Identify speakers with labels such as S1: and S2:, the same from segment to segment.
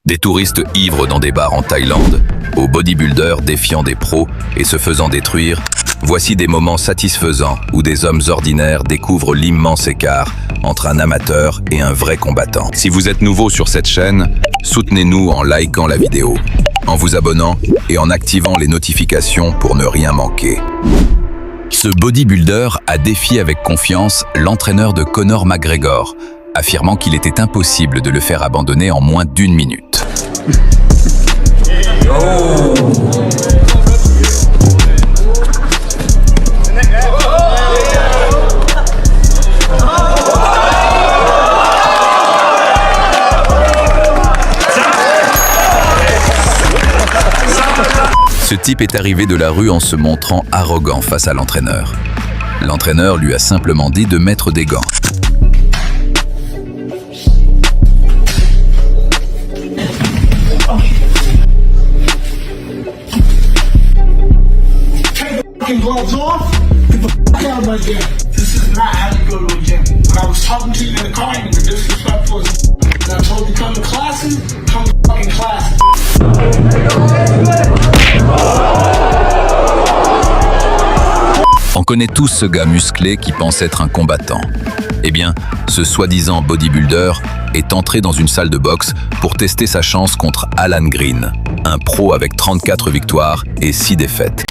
S1: Des touristes ivres dans des bars en Thaïlande, aux bodybuilders défiant des pros et se faisant détruire, voici des moments satisfaisants où des hommes ordinaires découvrent l'immense écart entre un amateur et un vrai combattant. Si vous êtes nouveau sur cette chaîne, soutenez-nous en likant la vidéo, en vous abonnant et en activant les notifications pour ne rien manquer. Ce bodybuilder a défié avec confiance l'entraîneur de Conor McGregor, affirmant qu'il était impossible de le faire abandonner en moins d'1 minute. Ce type est arrivé de la rue en se montrant arrogant face à l'entraîneur. L'entraîneur lui a simplement dit de mettre des gants.
S2: Gloves off, get the fuck out of my gym. This is not how you go to a gym. When I was talking to you in the car, you were disrespectful. And I told you come to classes, come to fucking classes.
S1: On connaît tous ce gars musclé qui pense être un combattant. Eh bien, ce soi-disant bodybuilder est entré dans une salle de boxe pour tester sa chance contre Alan Green, un pro avec 34 victoires et 6 défaites.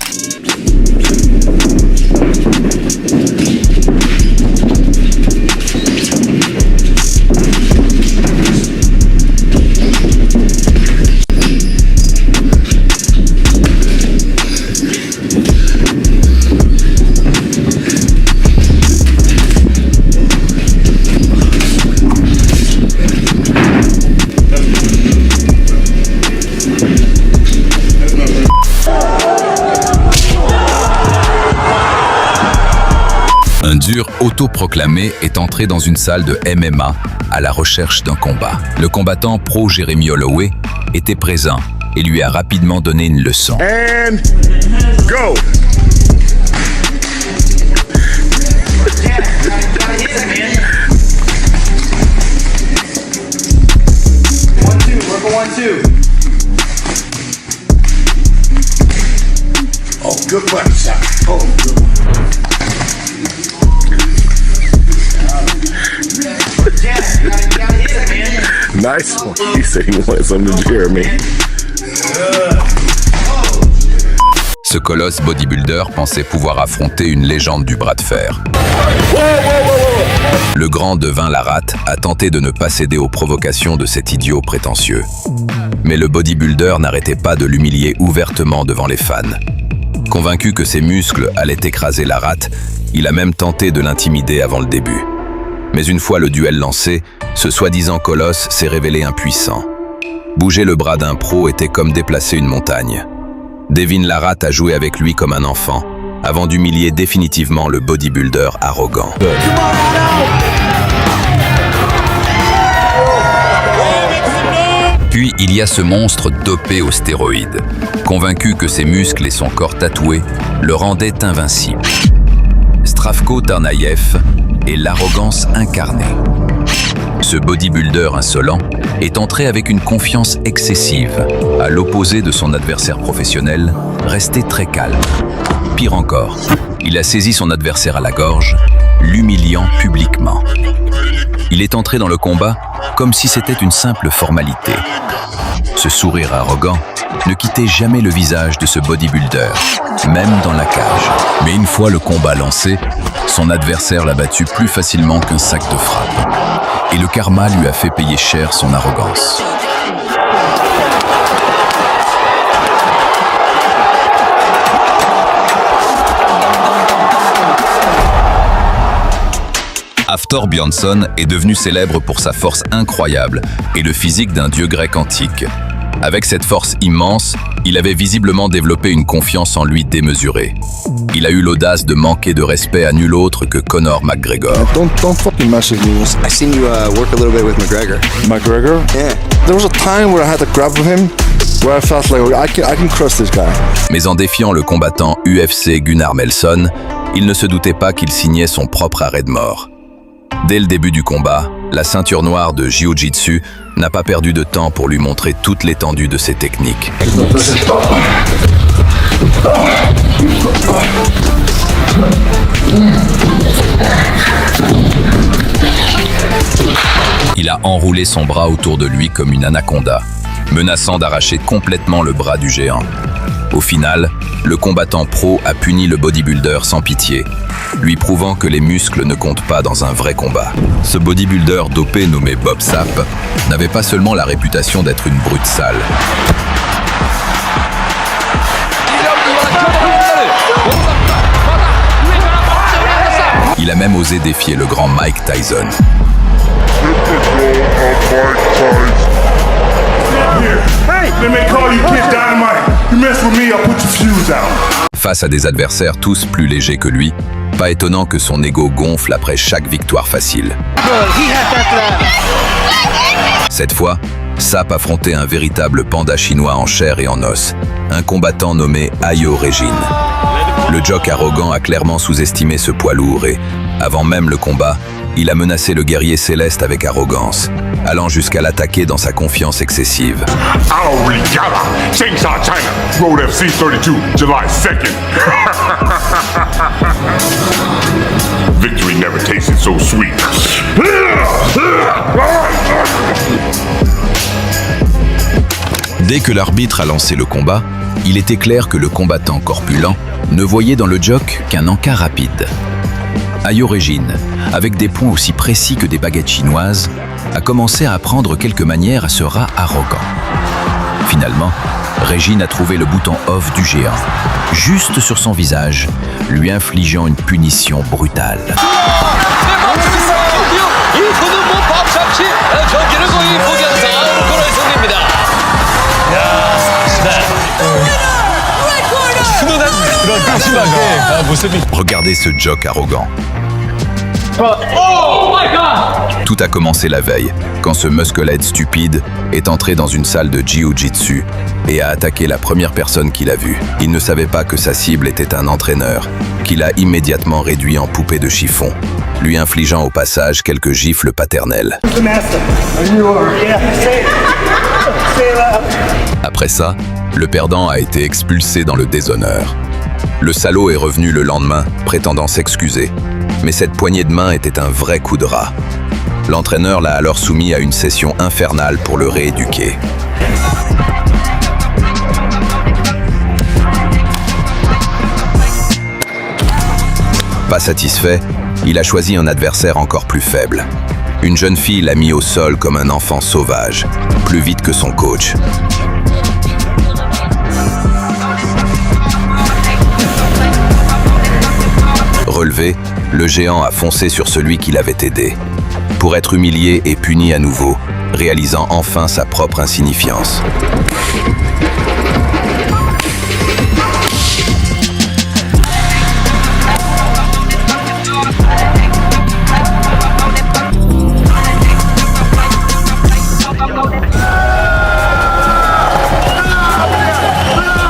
S1: Un dur autoproclamé est entré dans une salle de MMA à la recherche d'un combat. Le combattant pro Jeremy Holloway était présent et lui a rapidement donné une leçon.
S3: And go! Oh, good one, son. Oh, good one. Nice one. He said he wanted something to Jeremy.
S1: Ce colosse bodybuilder pensait pouvoir affronter une légende du bras de fer. Le grand devint la rate a tenté de ne pas céder aux provocations de cet idiot prétentieux. Mais le bodybuilder n'arrêtait pas de l'humilier ouvertement devant les fans. Convaincu que ses muscles allaient écraser la rate, il a même tenté de l'intimider avant le début. Mais une fois le duel lancé, ce soi-disant colosse s'est révélé impuissant. Bouger le bras d'un pro était comme déplacer une montagne. Devin Larratt a joué avec lui comme un enfant, avant d'humilier définitivement le bodybuilder arrogant. Puis il y a ce monstre dopé aux stéroïdes, convaincu que ses muscles et son corps tatoué le rendaient invincible. Zdravko Tarnaev est l'arrogance incarnée. Ce bodybuilder insolent est entré avec une confiance excessive, à l'opposé de son adversaire professionnel, resté très calme. Pire encore, il a saisi son adversaire à la gorge, l'humiliant publiquement. Il est entré dans le combat comme si c'était une simple formalité. Ce sourire arrogant ne quittait jamais le visage de ce bodybuilder, même dans la cage. Mais une fois le combat lancé, son adversaire l'a battu plus facilement qu'un sac de frappe. Et le karma lui a fait payer cher son arrogance. Hafthor Björnsson est devenu célèbre pour sa force incroyable et le physique d'un dieu grec antique. Avec cette force immense, il avait visiblement développé une confiance en lui démesurée. Il a eu l'audace de manquer de respect à nul autre que Conor McGregor.
S4: Don't fucking mess with me.
S5: I seen you work a little bit with McGregor.
S4: McGregor?
S5: Yeah.
S4: There was a time where I had to grab with him, where I felt like I can crush this guy.
S1: Mais en défiant le combattant UFC Gunnar Nelson, il ne se doutait pas qu'il signait son propre arrêt de mort. Dès le début du combat, la ceinture noire de Jiu-Jitsu n'a pas perdu de temps pour lui montrer toute l'étendue de ses techniques. Il a enroulé son bras autour de lui comme une anaconda, menaçant d'arracher complètement le bras du géant. Au final, le combattant pro a puni le bodybuilder sans pitié, lui prouvant que les muscles ne comptent pas dans un vrai combat. Ce bodybuilder dopé nommé Bob Sapp n'avait pas seulement la réputation d'être une brute sale. Il a même osé défier le grand Mike Tyson. Face à des adversaires tous plus légers que lui, pas étonnant que son ego gonfle après chaque victoire facile. Cette fois, Sapp affrontait un véritable panda chinois en chair et en os, un combattant nommé Ayo-Régine. Le jock arrogant a clairement sous-estimé ce poids lourd et, avant même le combat, il a menacé le guerrier céleste avec arrogance, allant jusqu'à l'attaquer dans sa confiance excessive.
S6: Road FC 32, July 2nd. Victory never tasted so sweet.
S1: Dès que l'arbitre a lancé le combat, il était clair que le combattant corpulent ne voyait dans le jock qu'un encas rapide. Ayo-Régine, avec des points aussi précis que des baguettes chinoises, a commencé à apprendre quelques manières à ce rat arrogant. Finalement, Régine a trouvé le bouton off du géant, juste sur son visage, lui infligeant une punition brutale. Regardez ce jock arrogant. Tout a commencé la veille, quand ce musclehead stupide est entré dans une salle de jiu-jitsu et a attaqué la première personne qu'il a vue. Il ne savait pas que sa cible était un entraîneur, qu'il a immédiatement réduit en poupée de chiffon, lui infligeant au passage quelques gifles paternelles. Après ça, le perdant a été expulsé dans le déshonneur. Le salaud est revenu le lendemain, prétendant s'excuser. Mais cette poignée de main était un vrai coup de rat. L'entraîneur l'a alors soumis à une session infernale pour le rééduquer. Pas satisfait, il a choisi un adversaire encore plus faible. Une jeune fille l'a mis au sol comme un enfant sauvage, plus vite que son coach. Relevé, le géant a foncé sur celui qui l'avait aidé, pour être humilié et puni à nouveau, réalisant enfin sa propre insignifiance.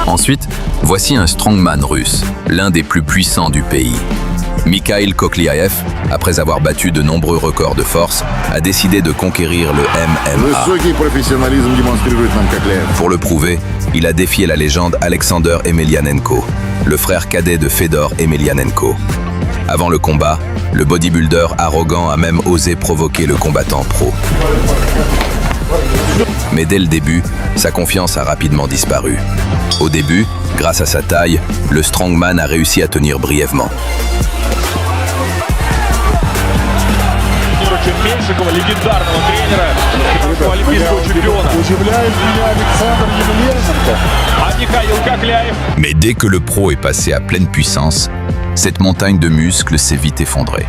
S1: Ensuite, voici un strongman russe, l'un des plus puissants du pays. Mikhail Kokliaev, après avoir battu de nombreux records de force, a décidé de conquérir le MMA. Pour le prouver, il a défié la légende Alexander Emelianenko, le frère cadet de Fedor Emelianenko. Avant le combat, le bodybuilder arrogant a même osé provoquer le combattant pro. Mais dès le début, sa confiance a rapidement disparu. Au début, grâce à sa taille, le strongman a réussi à tenir brièvement. Mais dès que le pro est passé à pleine puissance, cette montagne de muscles s'est vite effondrée.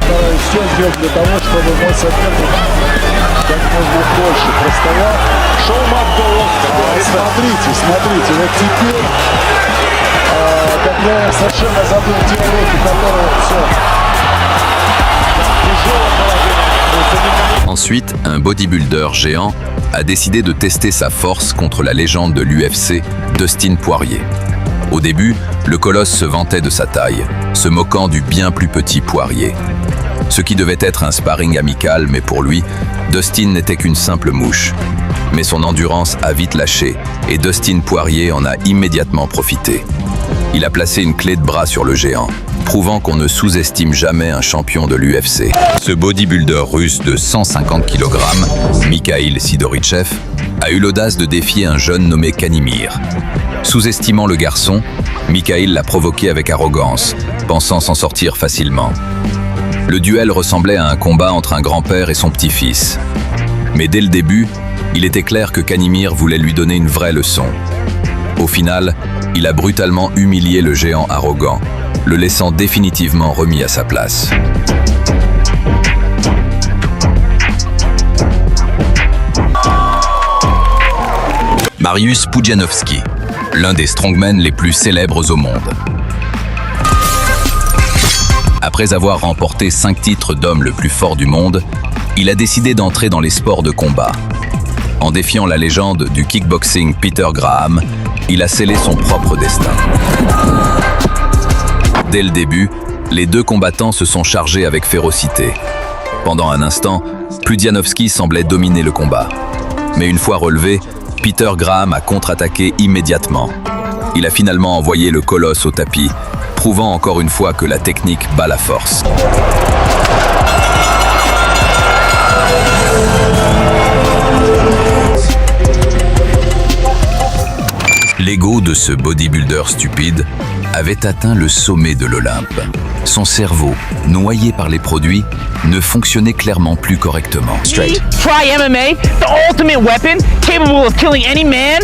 S1: Ensuite, un bodybuilder géant a décidé de tester sa force contre la légende de l'UFC, Dustin Poirier. Au début, le colosse se vantait de sa taille, se moquant du bien plus petit Poirier. Ce qui devait être un sparring amical, mais pour lui, Dustin n'était qu'une simple mouche. Mais son endurance a vite lâché et Dustin Poirier en a immédiatement profité. Il a placé une clé de bras sur le géant, prouvant qu'on ne sous-estime jamais un champion de l'UFC. Ce bodybuilder russe de 150 kg, Mikhail Sidorichev, a eu l'audace de défier un jeune nommé Kanimir. Sous-estimant le garçon, Mikhail l'a provoqué avec arrogance, pensant s'en sortir facilement. Le duel ressemblait à un combat entre un grand-père et son petit-fils. Mais dès le début, il était clair que Kanimir voulait lui donner une vraie leçon. Au final, il a brutalement humilié le géant arrogant, le laissant définitivement remis à sa place. Mariusz Pudzianowski, l'un des strongmen les plus célèbres au monde. Après avoir remporté 5 titres d'homme le plus fort du monde, il a décidé d'entrer dans les sports de combat. En défiant la légende du kickboxing Peter Graham, il a scellé son propre destin. Dès le début, les deux combattants se sont chargés avec férocité. Pendant un instant, Pudzianowski semblait dominer le combat. Mais une fois relevé, Peter Graham a contre-attaqué immédiatement. Il a finalement envoyé le colosse au tapis, prouvant encore une fois que la technique bat la force. L'ego de ce bodybuilder stupide avait atteint le sommet de l'Olympe. Son cerveau, noyé par les produits, ne fonctionnait clairement plus correctement.
S7: Straight. Try MMA, the ultimate weapon, capable of killing any man.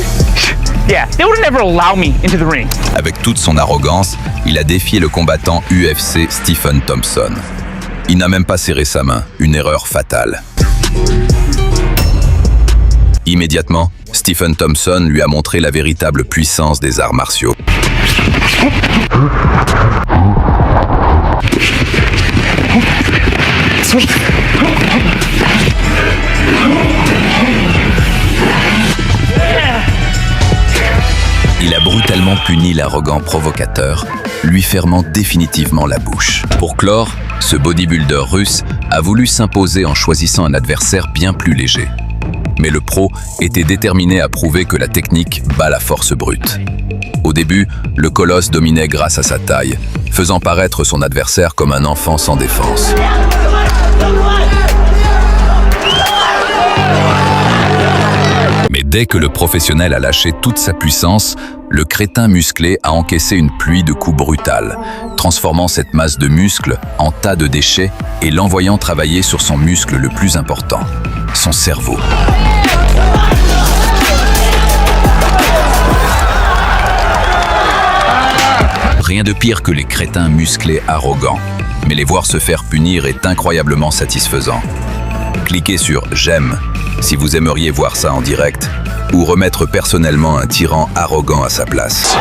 S7: Yeah, they would never allow me into the ring.
S1: Avec toute son arrogance, il a défié le combattant UFC Stephen Thompson. Il n'a même pas serré sa main, une erreur fatale. Immédiatement, Stephen Thompson lui a montré la véritable puissance des arts martiaux. Il a brutalement puni l'arrogant provocateur, lui fermant définitivement la bouche. Pour clore, ce bodybuilder russe a voulu s'imposer en choisissant un adversaire bien plus léger. Mais le pro était déterminé à prouver que la technique bat la force brute. Au début, le colosse dominait grâce à sa taille, faisant paraître son adversaire comme un enfant sans défense. Mais dès que le professionnel a lâché toute sa puissance, le crétin musclé a encaissé une pluie de coups brutales, transformant cette masse de muscles en tas de déchets et l'envoyant travailler sur son muscle le plus important, son cerveau. Rien de pire que les crétins musclés arrogants, mais les voir se faire punir est incroyablement satisfaisant. Cliquez sur « J'aime » si vous aimeriez voir ça en direct, ou remettre personnellement un tyran arrogant à sa place.